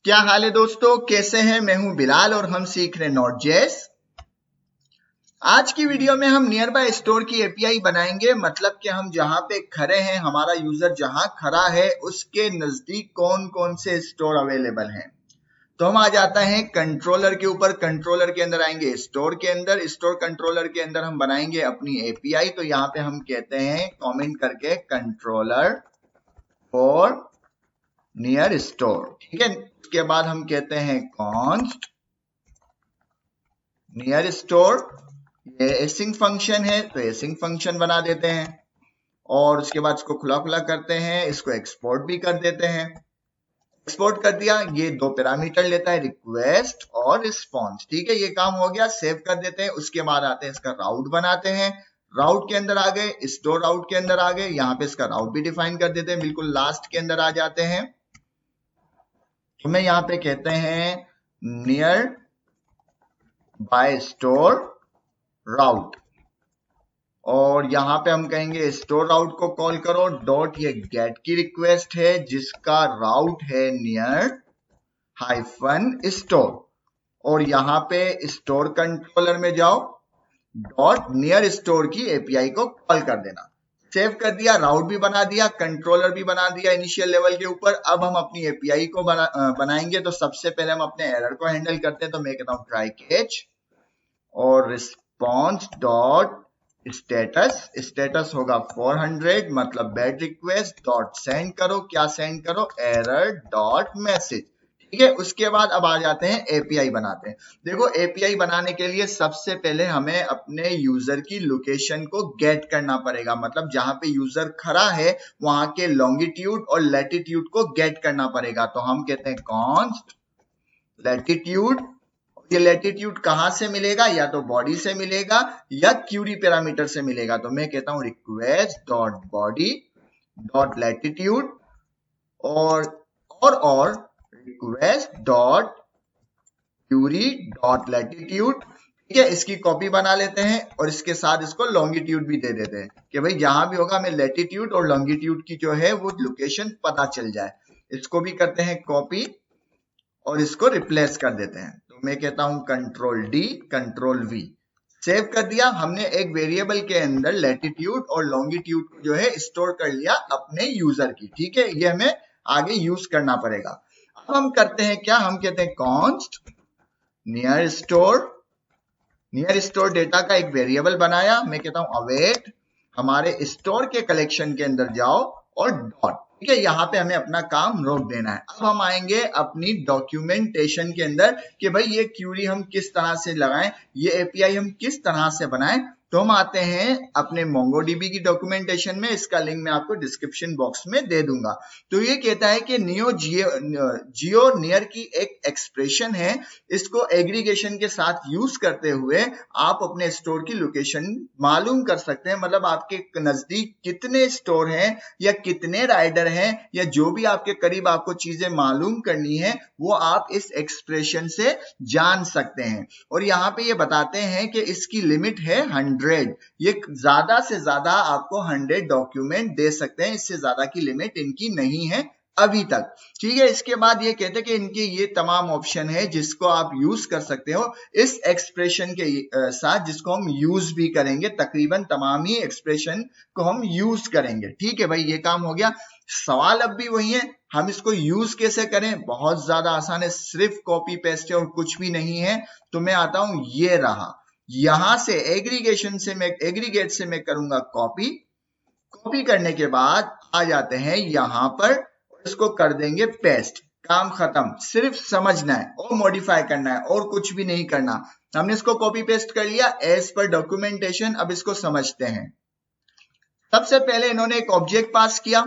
क्या हाल है दोस्तों, कैसे हैं? मैं हूं बिलाल और हम सीख रहे नोड.जेएस। आज की वीडियो में हम नियर बाय स्टोर की एपीआई बनाएंगे। मतलब कि हम जहां पे खड़े हैं, हमारा यूजर जहां खड़ा है उसके नजदीक कौन कौन से स्टोर अवेलेबल हैं। तो हम आ जाते हैं कंट्रोलर के ऊपर। कंट्रोलर के अंदर आएंगे स्टोर के अंदर। स्टोर कंट्रोलर के अंदर हम बनाएंगे अपनी एपीआई। तो यहाँ पे हम कहते हैं कमेंट करके कंट्रोलर फॉर नियर स्टोर, ठीक है। उसके बाद हम कहते हैं कॉन्स्ट नियर स्टोर। ये एसिंग फंक्शन है तो एसिंग फंक्शन बना देते हैं और उसके बाद इसको खुला खुला करते हैं, इसको एक्सपोर्ट भी कर देते हैं। एक्सपोर्ट कर दिया, ये दो पैरामीटर लेता है, रिक्वेस्ट और रिस्पॉन्स, ठीक है। ये काम हो गया, सेव कर देते हैं। उसके बाद आते हैं इसका राउट बनाते हैं। राउट के अंदर आ गए, स्टोर राउट के अंदर आ गए, यहाँ पे इसका राउट भी डिफाइन कर देते हैं। बिल्कुल लास्ट के अंदर आ जाते हैं। तो मैं यहाँ पे कहते हैं नियर बाय स्टोर राउट और यहाँ पे हम कहेंगे स्टोर राउट को कॉल करो डॉट। ये गेट की रिक्वेस्ट है जिसका राउट है नियर हाइफन स्टोर और यहाँ पे स्टोर कंट्रोलर में जाओ, डॉट नियर स्टोर की एपीआई को कॉल कर देना। सेव कर दिया, राउट भी बना दिया, कंट्रोलर भी बना दिया इनिशियल लेवल के ऊपर। अब हम अपनी एपीआई को बनाएंगे। तो सबसे पहले हम अपने एरर को हैंडल करते हैं। तो मैं कहता हूँ ट्राई कैच और रिस्पॉन्स डॉट स्टेटस। स्टेटस होगा 400, मतलब बैड रिक्वेस्ट डॉट सेंड करो। क्या सेंड करो? एरर डॉट मैसेज, ठीक है। उसके बाद अब आ जाते हैं एपीआई बनाते हैं। देखो, एपीआई बनाने के लिए सबसे पहले हमें अपने यूजर की लोकेशन को गेट करना पड़ेगा। मतलब जहां पे यूजर खड़ा है वहां के लॉन्गिट्यूड और लैटिट्यूड को गेट करना पड़ेगा। तो हम कहते हैं कॉन्स्ट लैटिट्यूड। ये लैटिट्यूड कहां से मिलेगा? या तो बॉडी से मिलेगा या क्यूरी पैरामीटर से मिलेगा। तो मैं कहता हूं request dot body dot latitude और request dot query dot latitude, ठीक है। इसकी कॉपी बना लेते हैं और इसके साथ इसको लॉन्गिट्यूड भी दे देते हैं कि भाई जहां भी होगा हमें लैटिट्यूड और लॉन्गिट्यूड की जो है वो लोकेशन पता चल जाए। इसको भी करते हैं कॉपी और इसको रिप्लेस कर देते हैं। तो मैं कहता हूं control D control we. Save कर दिया, हमने एक वेरिएबल के अंदर लैटिट्यूड और लॉन्गिट्यूड को जो है स्टोर कर लिया अपने यूजर की, ठीक है। ये हमें आगे यूज करना पड़ेगा। अब हम करते हैं क्या, हम कहते हैं const near store. Near store data का एक वेरिएबल बनाया। मैं कहता हूं अवेट, हमारे स्टोर के कलेक्शन के अंदर जाओ और डॉट, ठीक है। यहाँ पे हमें अपना काम रोक देना है। अब हम आएंगे अपनी डॉक्यूमेंटेशन के अंदर कि भाई ये क्यूरी हम किस तरह से लगाएं, ये एपीआई हम किस तरह से बनाएं। तो हम आते हैं अपने मोंगोडीबी की डॉक्यूमेंटेशन में। इसका लिंक मैं आपको डिस्क्रिप्शन बॉक्स में दे दूंगा। तो ये कहता है कि जियो नियर की एक एक्सप्रेशन है, इसको एग्रीगेशन के साथ यूज करते हुए आप अपने स्टोर की लोकेशन मालूम कर सकते हैं। मतलब आपके नजदीक कितने स्टोर हैं या कितने राइडर हैं या जो भी आपके करीब आपको चीजें मालूम करनी है वो आप इस एक्सप्रेशन से जान सकते हैं। और यहाँ पे ये बताते हैं कि इसकी लिमिट है 100। ये ज्यादा से ज्यादा आपको 100 डॉक्यूमेंट दे सकते हैं, इससे ज्यादा की लिमिट इनकी नहीं है अभी तक, ठीक है। इसके बाद ये कहते हैं कि इनके ये तमाम ऑप्शन है जिसको आप यूज कर सकते हो इस एक्सप्रेशन के साथ, जिसको हम यूज भी करेंगे। तकरीबन तमाम ही एक्सप्रेशन को हम यूज करेंगे, ठीक है भाई। ये काम हो गया। सवाल अब भी वही है, हम इसको यूज कैसे करें? बहुत ज्यादा आसान है, सिर्फ कॉपी पेस्ट है और कुछ भी नहीं है। तो मैं आता हूं, ये रहा, यहां से एग्रीगेट से मैं करूंगा कॉपी। कॉपी करने के बाद आ जाते हैं यहां पर, इसको कर देंगे पेस्ट। काम खत्म, सिर्फ समझना है और मॉडिफाई करना है और कुछ भी नहीं करना। हमने इसको कॉपी पेस्ट कर लिया एज पर डॉक्यूमेंटेशन। अब इसको समझते हैं। सबसे पहले इन्होंने एक ऑब्जेक्ट पास किया,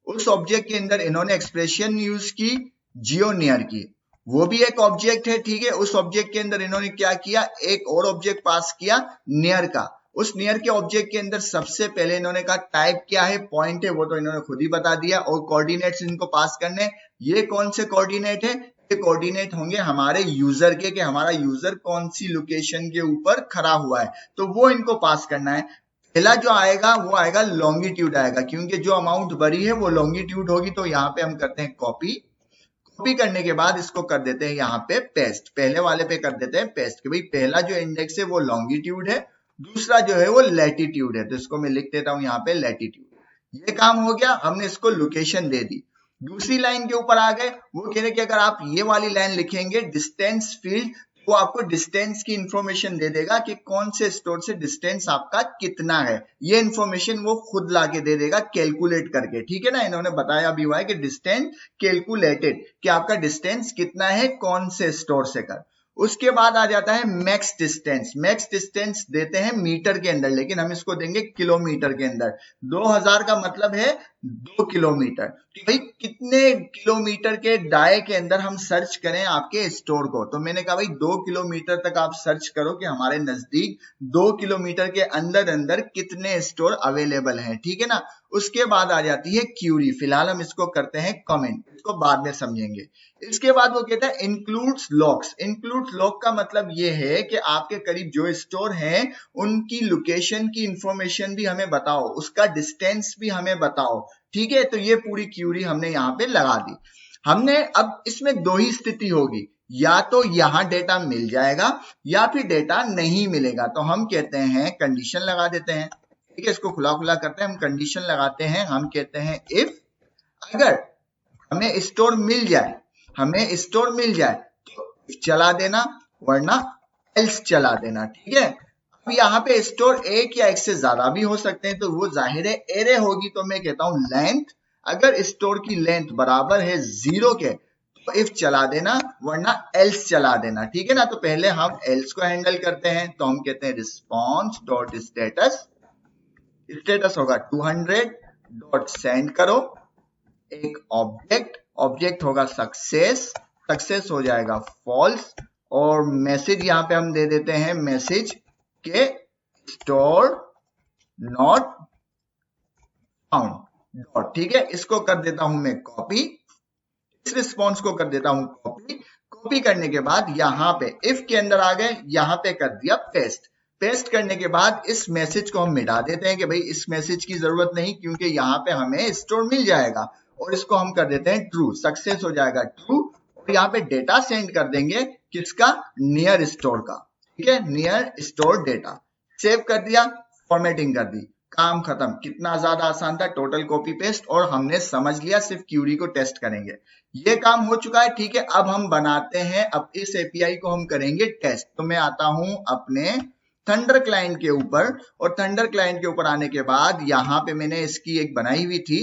उस ऑब्जेक्ट के अंदर इन्होंने एक्सप्रेशन यूज की जियो नियर की, वो भी एक ऑब्जेक्ट है, ठीक है। उस ऑब्जेक्ट के अंदर इन्होंने क्या किया, एक और ऑब्जेक्ट पास किया नियर का। उस नियर के ऑब्जेक्ट के अंदर सबसे पहले इन्होंने कहा टाइप क्या है, पॉइंट है, वो तो इन्होंने खुद ही बता दिया। और कोऑर्डिनेट्स इनको पास करने, ये कौन से कोऑर्डिनेट है? ये कोऑर्डिनेट होंगे हमारे यूजर के, कि हमारा यूजर कौन सी लोकेशन के ऊपर खड़ा हुआ है, तो वो इनको पास करना है। पहला जो आएगा वो आएगा लॉन्गिट्यूड आएगा, क्योंकि जो अमाउंट भरी है वो लॉन्गिट्यूड होगी। तो यहाँ पे हम करते हैं कॉपी कॉपी करने के बाद इसको कर देते हैं यहाँ पे पेस्ट, पहले वाले पे कर देते हैं पेस्ट कि भाई पहला जो इंडेक्स है वो लॉन्गिट्यूड है, दूसरा जो है वो लैटिट्यूड है, तो इसको मैं लिख देता हूं यहाँ पे लैटिट्यूड। ये काम हो गया, हमने इसको लोकेशन दे दी। दूसरी लाइन के ऊपर आ गए, वो कह रहे कि अगर आप ये वाली लाइन लिखेंगे डिस्टेंस फील्ड, वो आपको डिस्टेंस की इंफॉर्मेशन दे देगा कि कौन से स्टोर से डिस्टेंस आपका कितना है, ये इंफॉर्मेशन वो खुद लाके दे देगा कैलकुलेट करके, ठीक है ना। इन्होंने बताया भी हुआ है कि डिस्टेंस कैलकुलेटेड, कि आपका डिस्टेंस कितना है कौन से स्टोर से कर। उसके बाद आ जाता है मैक्स डिस्टेंस। मैक्स डिस्टेंस देते हैं मीटर के अंदर, लेकिन हम इसको देंगे किलोमीटर के अंदर। 2000 का मतलब है 2 किलोमीटर, कि भाई कितने किलोमीटर के दायरे के अंदर हम सर्च करें आपके स्टोर को। तो मैंने कहा भाई 2 किलोमीटर तक आप सर्च करो कि हमारे नजदीक 2 किलोमीटर के अंदर अंदर कितने स्टोर अवेलेबल हैं, ठीक है ना। उसके बाद आ जाती है क्यूरी, फिलहाल हम इसको करते हैं कमेंट, इसको बाद में समझेंगे। इसके बाद वो कहता है इंक्लूड्स लॉक्स। इंक्लूड्स लॉक का मतलब ये है कि आपके करीब जो स्टोर हैं उनकी लोकेशन की इंफॉर्मेशन भी हमें बताओ, उसका डिस्टेंस भी हमें बताओ, ठीक है। तो ये पूरी क्यूरी हमने यहाँ पे लगा दी। हमने अब इसमें दो ही स्थिति होगी, या तो यहां डेटा मिल जाएगा या फिर डेटा नहीं मिलेगा। तो हम कहते हैं कंडीशन लगा देते हैं, ठीक है। इसको खुला खुला करते हैं, हम कंडीशन लगाते हैं, हम कहते हैं इफ अगर हमें स्टोर मिल जाए, हमें स्टोर मिल जाए तो चला देना, वरना एल्स चला देना, ठीक है। अब यहाँ पे स्टोर एक या एक से ज्यादा भी हो सकते हैं, तो वो जाहिर है एरे होगी, तो मैं कहता हूं लेंथ। अगर स्टोर की लेंथ बराबर है 0 के तो इफ चला देना, वरना एल्स चला देना, ठीक है ना। तो पहले हम एल्स को हैंडल करते हैं, तो हम कहते हैं रिस्पॉन्स डॉट स्टेटस, स्टेटस होगा 200 डॉट सेंड करो एक ऑब्जेक्ट, ऑब्जेक्ट होगा सक्सेस, सक्सेस हो जाएगा फॉल्स, और मैसेज यहां पे हम दे देते हैं मैसेज के स्टोर नॉट फाउंड डॉट, ठीक है। इसको कर देता हूं मैं कॉपी, इस रिस्पॉन्स को कर देता हूं कॉपी। कॉपी करने के बाद यहां पे इफ के अंदर आ गए, यहां पे कर दिया पेस्ट। पेस्ट करने के बाद इस मैसेज को हम मिटा देते हैं कि भाई इस मैसेज की जरूरत नहीं, क्योंकि यहाँ पे हमें स्टोर मिल जाएगा, और इसको हम कर देते हैं ट्रू, सक्सेस हो जाएगा ट्रू। और यहाँ पे डेटा सेंड कर देंगे किसका, नियर स्टोर का, ठीक है, नियर स्टोर डेटा। सेव कर दिया, फॉर्मेटिंग कर दी, काम खत्म। कितना ज्यादा आसान था, टोटल कॉपी पेस्ट, और हमने समझ लिया, सिर्फ क्यूरी को टेस्ट करेंगे। ये काम हो चुका है, ठीक है। अब हम बनाते हैं, अब इस एपीआई को हम करेंगे टेस्ट। तो मैं आता हूं अपने थंडर क्लाइंट के ऊपर, और थंडर क्लाइंट के ऊपर आने के बाद यहाँ पे मैंने इसकी एक बनाई हुई थी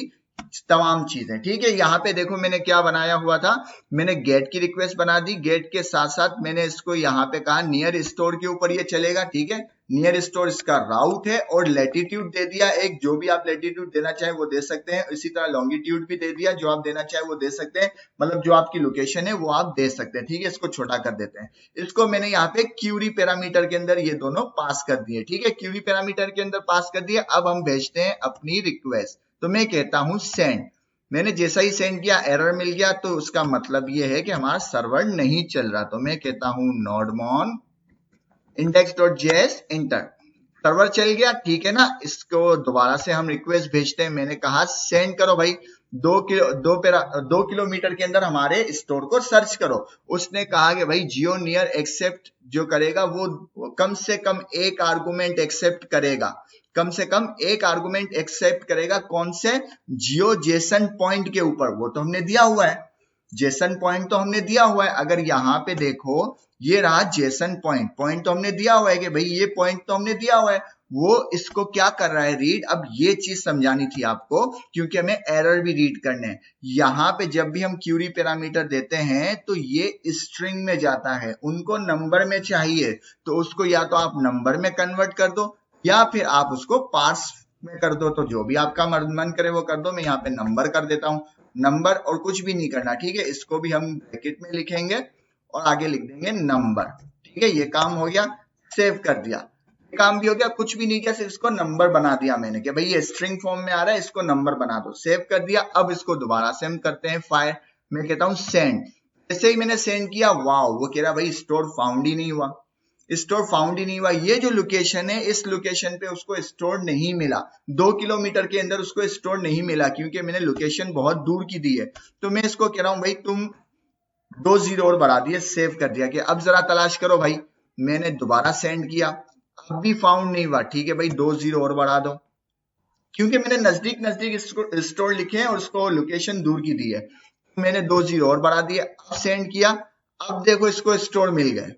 तमाम चीजें, ठीक है। यहाँ पे देखो मैंने क्या बनाया हुआ था, मैंने गेट की रिक्वेस्ट बना दी, गेट के साथ साथ मैंने इसको यहाँ पे कहा नियर स्टोर के ऊपर ये चलेगा, ठीक है। नियर स्टोर इसका राउट है, और लैटिट्यूड दे दिया एक, जो भी आप लैटिट्यूड देना चाहे वो दे सकते हैं। इसी तरह लॉन्गिट्यूड भी दे दिया, जो आप देना चाहे वो दे सकते हैं, मतलब जो आपकी लोकेशन है वो आप दे सकते हैं, ठीक है। इसको छोटा कर देते हैं, इसको मैंने यहाँ पे क्यूरी पैरामीटर के अंदर ये दोनों पास कर दिए, ठीक है। क्यूरी पैरामीटर के अंदर पास कर दिए। अब हम भेजते हैं अपनी रिक्वेस्ट, तो मैं कहता हूं सेंड। मैंने जैसा ही सेंड किया एरर मिल गया, तो उसका मतलब ये है कि हमारा सर्वर नहीं चल रहा। तो मैं कहता हूं नोडमोन index.js इंटर, सर्वर चल गया, ठीक है ना। इसको दोबारा से हम रिक्वेस्ट भेजते हैं, मैंने कहा सेंड करो भाई 2 किलोमीटर के अंदर हमारे स्टोर को सर्च करो। उसने कहा कि भाई जियो नियर एक्सेप्ट जो करेगा वो कम से कम एक आर्गुमेंट एक्सेप्ट करेगा, कम से कम एक आर्गुमेंट एक्सेप्ट करेगा। कौन से, जियो जेसन पॉइंट के ऊपर, वो तो हमने दिया हुआ है, जेसन पॉइंट तो हमने दिया हुआ है। अगर यहाँ पे देखो ये रहा जेसन पॉइंट, पॉइंट तो हमने दिया हुआ है कि भाई ये पॉइंट तो हमने दिया हुआ है, वो इसको क्या कर रहा है, रीड। अब ये चीज समझानी थी आपको, क्योंकि हमें एरर भी रीड करने हैं। यहाँ पे जब भी हम क्यूरी पैरामीटर देते हैं तो ये स्ट्रिंग में जाता है, उनको नंबर में चाहिए, तो उसको या तो आप नंबर में कन्वर्ट कर दो, या फिर आप उसको पार्स में कर दो। तो जो भी आपका मन करे वो कर दो। मैं यहाँ पे नंबर कर देता हूँ, नंबर, और कुछ भी नहीं करना, ठीक है। इसको भी हम ब्रैकेट में लिखेंगे और आगे लिख देंगे नंबर, ठीक है। ये काम हो गया, सेव कर दिया, ये काम भी हो गया, कुछ भी नहीं किया, सिर्फ इसको नंबर बना दिया मैंने कि भाई ये स्ट्रिंग फॉर्म में आ रहा है, इसको नंबर बना दो, सेव कर दिया। अब इसको दोबारा से हम करते हैं फायर, मैं कहता हूं सेंड। जैसे ही मैंने सेंड किया, वाओ, वो कह रहा भाई स्टोर फाउंड ही नहीं हुआ, स्टोर फाउंड ही नहीं हुआ। ये जो लोकेशन है, इस लोकेशन पे उसको स्टोर नहीं मिला, 2 किलोमीटर के अंदर उसको स्टोर नहीं मिला, क्योंकि मैंने लोकेशन बहुत दूर की दी है। तो मैं इसको कह रहा हूं भाई तुम 2 जीरो और बढ़ा दिए, सेव कर दिया कि अब जरा तलाश करो भाई। मैंने दोबारा सेंड किया, अब भी फाउंड नहीं हुआ। ठीक है भाई, 2 जीरो और बढ़ा दो, क्योंकि मैंने नजदीक नजदीक स्टोर लिखे हैं और उसको लोकेशन दूर की दी है। मैंने 2 जीरो और बढ़ा दिए, अब सेंड किया, अब देखो इसको स्टोर मिल गए।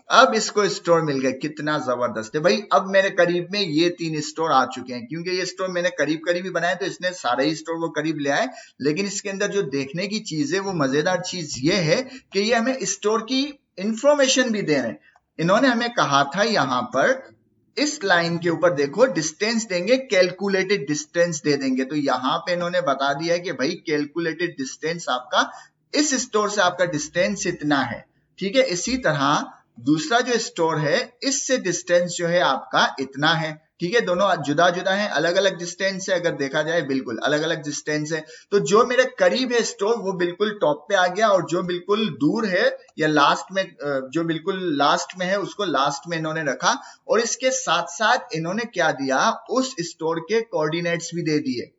अब इसको स्टोर मिल गए, कितना जबरदस्त है भाई। अब मेरे करीब में ये 3 स्टोर आ चुके हैं, क्योंकि ये स्टोर मैंने करीब करीब ही बनाए, तो इसने सारे ही स्टोर वो करीब ले आए। लेकिन इसके अंदर जो देखने की चीज है, वो मजेदार चीज ये है कि ये हमें स्टोर की इंफॉर्मेशन भी दे रहे हैं। इन्होंने हमें कहा था यहाँ पर इस लाइन के ऊपर देखो डिस्टेंस देंगे, कैलकुलेटेड डिस्टेंस दे देंगे। तो यहाँ पे इन्होंने बता दिया है कि भाई कैलकुलेटेड डिस्टेंस आपका इस स्टोर से आपका डिस्टेंस इतना है। ठीक है, इसी तरह दूसरा जो स्टोर है, इससे डिस्टेंस जो है आपका इतना है। ठीक है, दोनों जुदा जुदा है, अलग अलग डिस्टेंस है। अगर देखा जाए बिल्कुल अलग अलग डिस्टेंस है। तो जो मेरे करीब है स्टोर, वो बिल्कुल टॉप पे आ गया, और जो बिल्कुल दूर है या लास्ट में, जो बिल्कुल लास्ट में है, उसको लास्ट में इन्होंने रखा। और इसके साथ साथ इन्होंने क्या दिया, उस स्टोर के कोऑर्डिनेट्स भी दे दिए।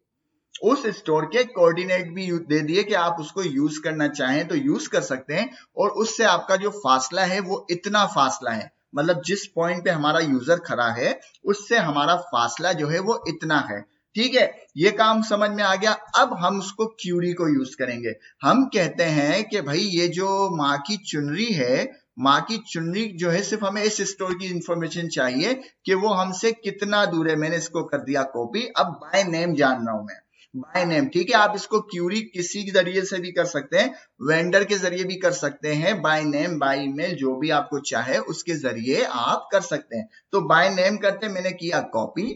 उस स्टोर के कोऑर्डिनेट भी दे दिए कि आप उसको यूज करना चाहें तो यूज कर सकते हैं। और उससे आपका जो फासला है वो इतना फासला है, मतलब जिस पॉइंट पे हमारा यूजर खड़ा है उससे हमारा फासला जो है वो इतना है। ठीक है, ये काम समझ में आ गया। अब हम उसको क्यूरी को यूज करेंगे। हम कहते हैं कि भाई ये जो माँ की चुनरी है, माँ की चुनरी जो है, सिर्फ हमें इस स्टोर की इंफॉर्मेशन चाहिए कि वो हमसे कितना दूर है। मैंने इसको कर दिया कॉपी। अब बाय नेम जान रहा हूं मैं, बाय नेम। ठीक है, आप इसको क्यूरी किसी जरिए से भी कर सकते हैं, वेंडर के जरिए भी कर सकते हैं, बाय नेम, बाय ईमेल, जो भी आपको चाहे उसके जरिए आप कर सकते हैं। तो बाय नेम करते मैंने किया कॉपी।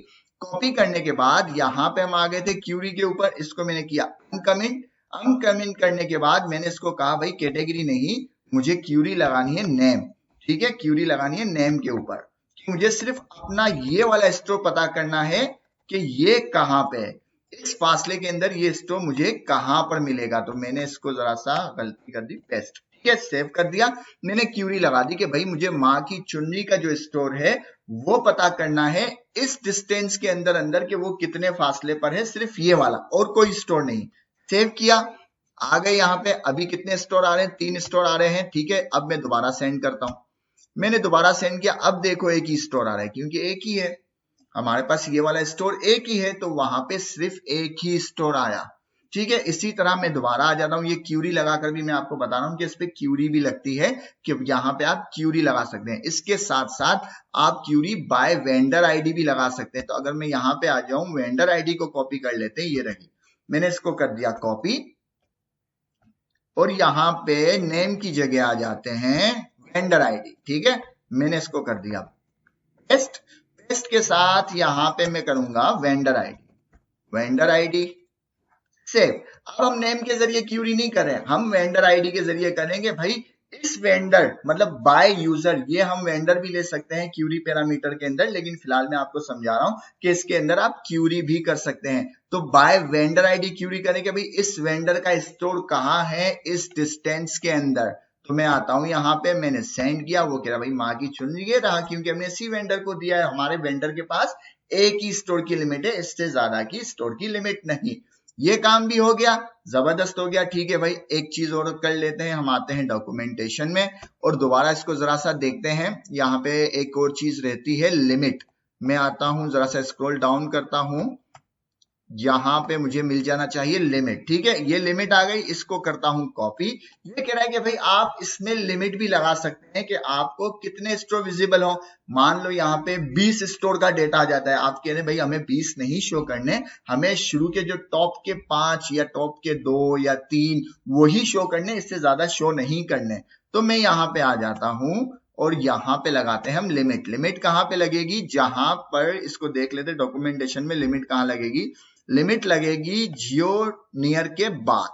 कॉपी करने के बाद यहाँ पे हम आ गए थे क्यूरी के ऊपर, इसको मैंने किया अनकमेंट। अनकमेंट करने के बाद मैंने इसको कहा भाई कैटेगरी नहीं, मुझे क्यूरी लगानी है नेम। ठीक है, क्यूरी लगानी है नेम के ऊपर। मुझे सिर्फ अपना ये वाला स्टोर पता करना है कि ये कहाँ पे है, इस फासले के अंदर ये स्टोर मुझे कहां पर मिलेगा। तो मैंने इसको जरा सा गलती कर दी, पेस्ट। ठीक है, सेव कर दिया। मैंने क्यूरी लगा दी कि भाई मुझे माँ की चुन्नी का जो स्टोर है वो पता करना है इस डिस्टेंस के अंदर अंदर के वो कितने फासले पर है, सिर्फ ये वाला और कोई स्टोर नहीं। सेव किया, आ गए यहाँ पे। अभी कितने स्टोर आ रहे हैं, 3 स्टोर आ रहे हैं। ठीक है, अब मैं दोबारा सेंड करता हूं। मैंने दोबारा सेंड किया, अब देखो एक ही स्टोर आ रहा है, क्योंकि एक ही है हमारे पास, ये वाला स्टोर एक ही है, तो वहां पे सिर्फ एक ही स्टोर आया। ठीक है, इसी तरह मैं दोबारा आ जाता हूँ। ये क्यूरी लगाकर भी मैं आपको बता रहा हूँ कि इस पे क्यूरी भी लगती है, कि यहाँ पे आप क्यूरी लगा सकते हैं। इसके साथ साथ आप क्यूरी बाय वेंडर आईडी भी लगा सकते हैं। तो अगर मैं यहाँ पे आ जाऊं, वेंडर आईडी को कॉपी कर लेते हैं, ये रही, मैंने इसको कर दिया कॉपी। और यहाँ पे नेम की जगह आ जाते हैं वेंडर आईडी। ठीक है, मैंने इसको कर दिया पेस्ट। पेस्ट के साथ यहाँ पे मैं करूंगा vendor ID, vendor ID save. अब हम नेम के जरिए क्यूरी नहीं कर रहे हैं, हम वेंडर आईडी के जरिए करेंगे। भाई इस वेंडर मतलब बाय यूजर, ये हम वेंडर भी ले सकते हैं क्यूरी पैरामीटर के अंदर, लेकिन फिलहाल मैं आपको समझा रहा हूं कि इसके अंदर आप क्यूरी भी कर सकते हैं। तो बाय वेंडर आईडी क्यूरी करेंगे, भाई इस वेंडर का स्टोर कहाँ है इस डिस्टेंस के अंदर। तो मैं आता हूं यहाँ पे, मैंने सेंड किया, वो कह रहा भाई माँ की चुन ये रहा, क्योंकि हमने इसी वेंडर को दिया है। हमारे वेंडर के पास एक ही स्टोर की लिमिट है, इससे ज्यादा की स्टोर की लिमिट नहीं। ये काम भी हो गया, जबरदस्त हो गया। ठीक है भाई, एक चीज और कर लेते हैं, हम आते हैं डॉक्यूमेंटेशन में और दोबारा इसको जरा सा देखते हैं। यहाँ पे एक और चीज रहती है लिमिट। मैं आता हूं, जरा सा स्क्रॉल डाउन करता हूं, यहाँ पे मुझे मिल जाना चाहिए लिमिट। ठीक है, ये लिमिट आ गई, इसको करता हूं कॉपी। ये कह रहा है कि भाई आप इसमें लिमिट भी लगा सकते हैं कि आपको कितने स्टोर विजिबल हो। मान लो यहाँ पे 20 स्टोर का डेटा आ जाता है, आप कह रहे हैं भाई हमें 20 नहीं शो करने, हमें शुरू के जो टॉप के 5 या टॉप के 2 या 3 वही शो करने, इससे ज्यादा शो नहीं करने। तो मैं यहाँ पे आ जाता हूं और यहाँ पे लगाते हैं हम लिमिट। लिमिट कहाँ पे लगेगी, जहां पर इसको देख लेते डॉक्यूमेंटेशन में लिमिट कहाँ लगेगी। लिमिट लगेगी जियो नियर के बाद,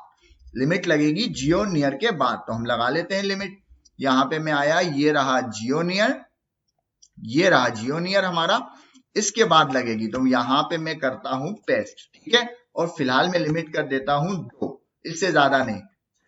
लिमिट लगेगी जियो नियर के बाद। तो हम लगा लेते हैं लिमिट। यहाँ पे मैं आया, ये रहा जियो नियर, ये रहा जियो नियर हमारा, इसके बाद लगेगी। तो यहाँ पे मैं करता हूं पेस्ट। ठीक है, और फिलहाल मैं लिमिट कर देता हूं 2, इससे ज्यादा नहीं।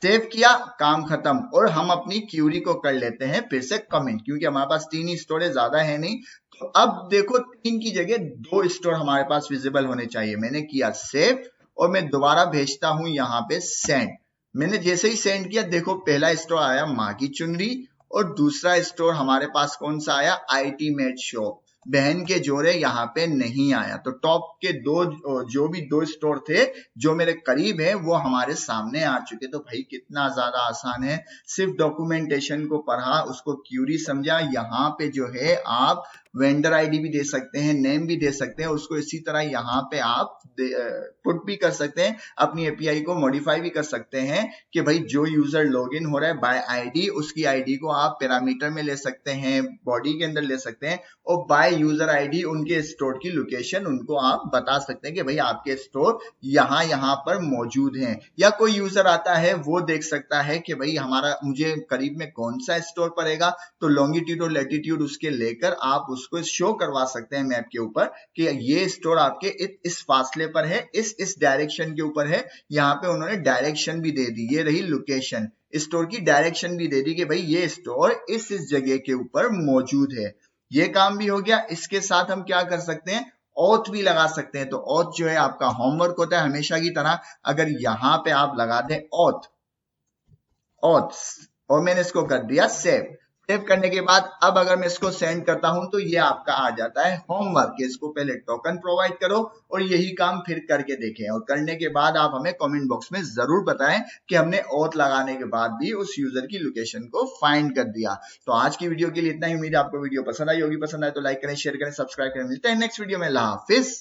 सेव किया, काम खत्म। और हम अपनी क्यूरी को कर लेते हैं फिर से कमेंट, क्योंकि हमारे पास 3 ही स्टोर है, ज्यादा है नहीं। तो अब देखो 3 की जगह 2 स्टोर हमारे पास विजिबल होने चाहिए। मैंने किया सेव और मैं दोबारा भेजता हूं यहाँ पे सेंड। मैंने जैसे ही सेंड किया, देखो पहला स्टोर आया माँ की चुनरी और दूसरा स्टोर हमारे पास कौन सा आया, IT मेड शॉप। बहन के जोड़े यहाँ पे नहीं आया। तो टॉप के जो भी दो स्टोर थे जो मेरे करीब है वो हमारे सामने आ चुके। तो भाई कितना ज्यादा आसान है, सिर्फ डॉक्यूमेंटेशन को पढ़ा, उसको क्यूरी समझा। यहाँ पे जो है आप वेंडर आईडी भी दे सकते हैं, नेम भी दे सकते हैं, उसको इसी तरह यहाँ पे आप पुट भी कर सकते हैं, अपनी एपीआई को मॉडिफाई भी कर सकते हैं कि भाई जो यूजर लॉगिन हो रहा है बाय आईडी, उसकी आईडी को आप पैरामीटर में ले सकते हैं, बॉडी के अंदर ले सकते हैं, और बाय यूजर आईडी उनके स्टोर की लोकेशन उनको आप बता सकते हैं कि भाई आपके स्टोर यहाँ पर मौजूद हैं। या कोई यूजर आता है वो देख सकता है कि भाई हमारा मुझे करीब में कौन सा स्टोर पड़ेगा, तो लॉन्गिट्यूड और लैटिट्यूड उसके लेकर आप उसको शो करवा सकते हैं मैप के ऊपर कि ये स्टोर आपके इस फासले पर है, इस डायरेक्शन के ऊपर है। यहाँ पे उन्होंने डायरेक्शन भी दे दी, ये रही लोकेशन, स्टोर की डायरेक्शन भी दे दी कि भाई ये स्टोर इस जगह के ऊपर मौजूद है। ये काम भी हो गया। इसके साथ हम क्या कर सकते हैं, ऑथ भी लगा सकते हैं। तो ऑथ जो है आपका होमवर्क होता है हमेशा की तरह, अगर यहाँ पे आप लगा दें ऑथ और मैंने इसको कर दिया सेव करने के बाद अब अगर मैं इसको सेंड करता हूं तो ये आपका आ जाता है होमवर्क। इसको पहले टोकन प्रोवाइड करो और यही काम फिर करके देखें, और करने के बाद आप हमें कमेंट बॉक्स में जरूर बताएं कि हमने ऑथ लगाने के बाद भी उस यूजर की लोकेशन को फाइंड कर दिया। तो आज की वीडियो के लिए इतना ही। उम्मीद है आपको वीडियो पसंद आई होगी। पसंद आए तो लाइक करें, शेयर करें, सब्सक्राइब करें। मिलते हैं नेक्स्ट वीडियो में। अल्लाह हाफिज।